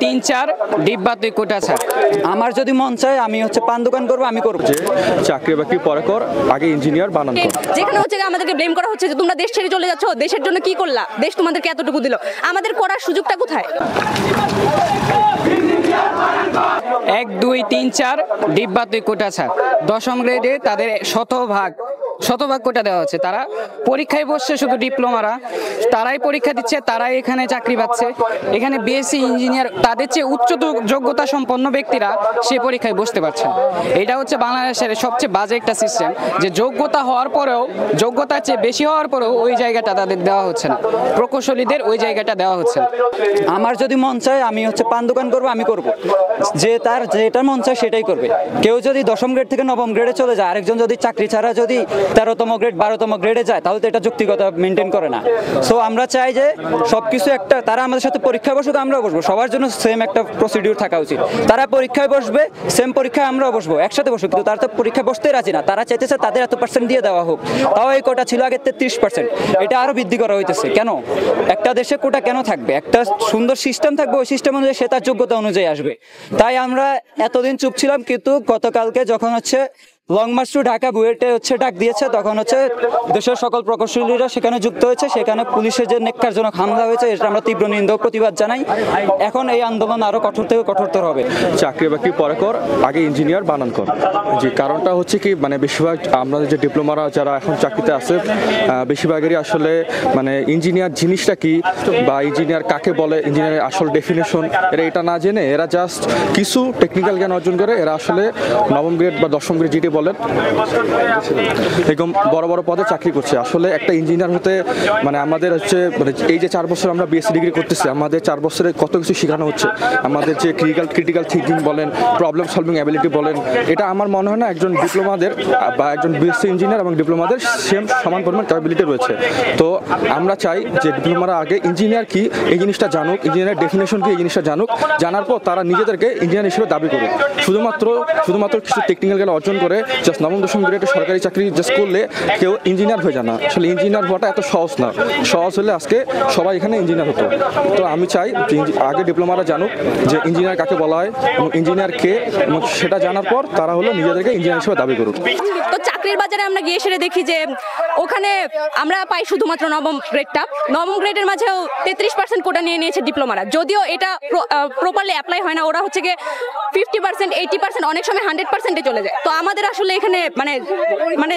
3 4 ডিব্বা তুই কোটা ছাড়। আমার যদি মন চায় আমি পান দোকান করবো, আমি করবো। যে চাকরি বাকরি পরে কর, আগে ইঞ্জিনিয়ার বানান কর। যেখানে হচ্ছে আমাদেরকে ব্লেম করা হচ্ছে যে তোমরা দেশ ছেড়ে চলে যাচ্ছ, দেশের জন্য কি করলা, দেশ তোমাদেরকে এতটুকু দিল, আমাদের করার সুযোগটা কোথায়? 1 2 3 4 ডিব্বা তুই কোটা ছাড়। 10ম গ্রেডে তাদের শতভাগ কোটা দেওয়া হচ্ছে। তারা পরীক্ষায় বসছে, শুধু ডিপ্লোমারা তারাই পরীক্ষা দিচ্ছে, তারাই এখানে চাকরি পাচ্ছে। এখানে বিএসসি ইঞ্জিনিয়ার তাদের চেয়ে উচ্চ যোগ্যতা সম্পন্ন ব্যক্তিরা সে পরীক্ষায় বসতে পারছে না। এটা হচ্ছে বাংলাদেশের সবচেয়ে বাজে একটা সিস্টেম, যে যোগ্যতা হওয়ার পরেও, যোগ্যতার চেয়ে বেশি হওয়ার পরেও ওই জায়গাটা তাদের দেওয়া হচ্ছে না, প্রকৌশলীদের ওই জায়গাটা দেওয়া হচ্ছে না। আমার যদি মন চায় আমি পান দোকান করবো, আমি করবো। যে তার যেটা মন চায় সেটাই করবে। কেউ যদি 10ম গ্রেড থেকে 9ম গ্রেডে চলে যায়, আরেকজন যদি চাকরি ছাড়া যদি 13তম গ্রেড 12তম গ্রেডে যায়, তাহলে তো এটা যৌক্তিকতা মেনটেন করে না। সো আমরা চাই যে সবকিছু একটা, তারা আমাদের সাথে পরীক্ষায় বসুক, আমরাও বসবো, সবার জন্য সেম একটা প্রসিডিউর থাকা উচিত। তারা পরীক্ষায় বসবে, সেম পরীক্ষায় আমরাও বসবো, একসাথে বসবো। কিন্তু তারা তো পরীক্ষায় বসতেই রাজি না। তারা চাইতেছে তাদের এত % দিয়ে দেওয়া হোক। তাও এই কোটা ছিল আগে 33%, এটা আরো বৃদ্ধি করা হইতেছে। কেন একটা দেশে কোটা কেন থাকবে? একটা সুন্দর সিস্টেম থাকবে, ওই সিস্টেম অনুযায়ী সে তার যোগ্যতা অনুযায়ী আসবে। তাই আমরা এতদিন চুপ ছিলাম, কিন্তু গতকালকে যখন লং মার্চ টু ঢাকা বুয়েটে ডাক দিয়েছে, তখন দেশের সকল প্রকৌশলীরা সেখানে যুক্ত হয়েছে। সেখানে পুলিশের যে নেক্কারজনক হামলা হয়েছে, এটা আমরা তীব্র নিন্দা ও প্রতিবাদ জানাই। এখন এই আন্দোলন আরো কঠোর থেকে কঠোরতর হবে। চাকরি বাকরি পরে কর, আগে ইঞ্জিনিয়ার বানান কর। যে কারণটা হচ্ছে কি, মানে বেশিরভাগ আমাদের যে ডিপ্লোমারা যারা এখন চাকরিতে আছে, বেশিরভাগেরই আসলে মানে ইঞ্জিনিয়ার জিনিসটা কি বা ইঞ্জিনিয়ার কাকে বলে, ইঞ্জিনিয়ারের আসল ডেফিনেশন এরা এটা না জেনে এরা জাস্ট কিছু টেকনিক্যাল জ্ঞান অর্জন করে এরা আসলে 9ম গ্রেড বা 10ম গ্রেড যেটি বলেন এরকম বড় বড় পদে চাকরি করছে। আসলে একটা ইঞ্জিনিয়ার হতে মানে আমাদের মানে এই যে 4 বছর আমরা বিএসসি ডিগ্রি করতেছি, আমাদের 4 বছরে কত কিছু শেখানো হচ্ছে। আমাদের যে ক্রিটিক্যাল থিঙ্কিং বলেন, প্রবলেম সলভিং অ্যাবিলিটি বলেন, এটা আমার মনে হয় না একজন ডিপ্লোমাদের বা একজন বিএসসি ইঞ্জিনিয়ার এবং ডিপ্লোমাদের সমান পরিমাণ ক্যাপাবিলিটি রয়েছে। তো আমরা চাই যে ডিপ্লোমারা আগে ইঞ্জিনিয়ার কি এই জিনিসটা জানুক, ইঞ্জিনিয়ারের ডেফিনেশন কি এই জিনিসটা জানুক। জানার পর তারা নিজেদেরকে ইঞ্জিনিয়ার হিসেবে দাবি করুক। শুধুমাত্র কিছু টেকনিক্যাল জ্ঞান অর্জন করে জাস্ট 9ম 10ম গ্রেডে সরকারি চাকরি জাস্ট করলে কেউ ইঞ্জিনিয়ার হয়ে যায় না। আসলে ইঞ্জিনিয়ার হওয়াটা এত সহজ না। সহজ হলে আজকে সবাই এখানে ইঞ্জিনিয়ার হতো। তো আমি চাই যে আগে ডিপ্লোমারা জানুক যে ইঞ্জিনিয়ার কাকে বলা হয় এবং ইঞ্জিনিয়ার কে, এবং সেটা জানার পর তারা নিজেদেরকে ইঞ্জিনিয়ার হিসেবে দাবি করুক। তো চাকরির বাজারে আমরা গিয়ে সেরে দেখি যে ওখানে আমরা পাই শুধুমাত্র 9ম গ্রেডটা। 9ম গ্রেডের মাঝেও 33% কোটা নিয়ে নিয়েছে ডিপ্লোমারা। যদিও এটা প্রপারলি অ্যাপ্লাই হয় না, ওরা গিয়ে 50% 80% অনেক সময় 100%-এ চলে যায়। তো আমাদের আসলে এখানে মানে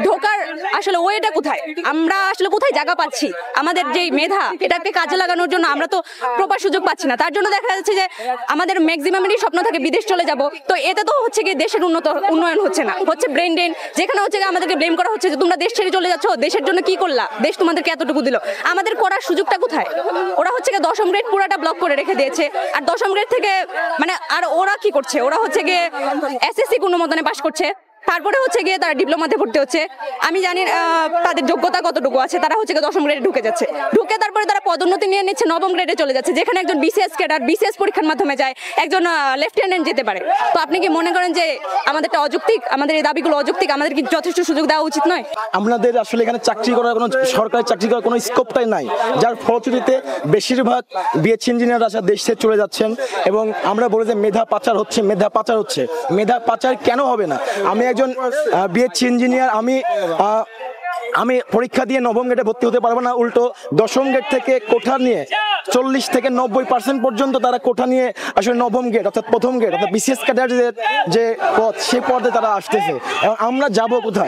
ঢোকার আসলে ওয়েটা কোথায়? আমরা আসলে কোথায় জায়গা পাচ্ছি? আমাদের যে মেধা এটাকে কাজে লাগানোর জন্য আমরা তো প্রপার সুযোগ পাচ্ছি না। তার জন্য দেখা যাচ্ছে যে আমাদের ম্যাক্সিমামেরই স্বপ্ন থাকে বিদেশ চলে যাব। তো এতে তো গিয়ে দেশের উন্নয়ন হচ্ছে না, ব্রেন ড্রেন। যেখানে আমাদেরকে ব্লেম করা হচ্ছে যে তোমরা দেশ ছেড়ে চলে যাচ্ছ, দেশের জন্য কি করলা, দেশ তোমাদেরকে এতটুকু দিল, আমাদের করার সুযোগটা কোথায়? ওরা 10ম গ্রেড পুরাটা ব্লক করে রেখে দিয়েছে। আর 10ম গ্রেড থেকে আর ওরা কি করছে? ওরা গিয়ে এসএসসি কোনো মতনে পাশ করছে, তারপরে গিয়ে তারা ডিপ্লোমাতে ভর্তি হচ্ছে। আমি জানি তাদের যোগ্যতা কতটুকু আছে। তারা 10ম গ্রেডে ঢুকে যাচ্ছে, ঢুকে তারপরে তারা পদোন্নতি নিয়ে নিচ্ছে, 9ম গ্রেডে চলে যাচ্ছে। যেখানে একজন বিসিএস ক্যাডার বিসিএস পরীক্ষার মাধ্যমে যায়, একজন লেফটেন্যান্ট যেতে পারে। তো আপনি কি মনে করেন যে আমাদেরটা অযৌক্তিক, আমাদের এই দাবিগুলো অযৌক্তিক, আমাদের কি যথেষ্ট সুযোগ দেওয়া উচিত নয়? আমাদের আসলে এখানে চাকরি করার কোনো সরকারি চাকরি করার কোনো স্কোপটাই নাই, যার ফলশ্রুতিতে বেশিরভাগ বিএসসি ইঞ্জিনিয়ার আসা দেশ ছেড়ে চলে যাচ্ছেন। এবং আমরা বলি যে মেধা পাচার হচ্ছে। মেধা পাচার কেন হবে না? আমি একজন বিএসসি ইঞ্জিনিয়ার, আমি পরীক্ষা দিয়ে 9ম গ্রেডে ভর্তি হতে পারবো না। উল্টো 10ম গ্রেড থেকে কোঠা নিয়ে 40 থেকে 90% পর্যন্ত তারা কোঠা নিয়ে আসলে 9ম গ্রেড অর্থাৎ প্রথম গ্রেড অর্থাৎ বিসিএস ক্যাডার যে পদ, সেই পদে তারা আসতেছে। এবং আমরা যাব কোথায়?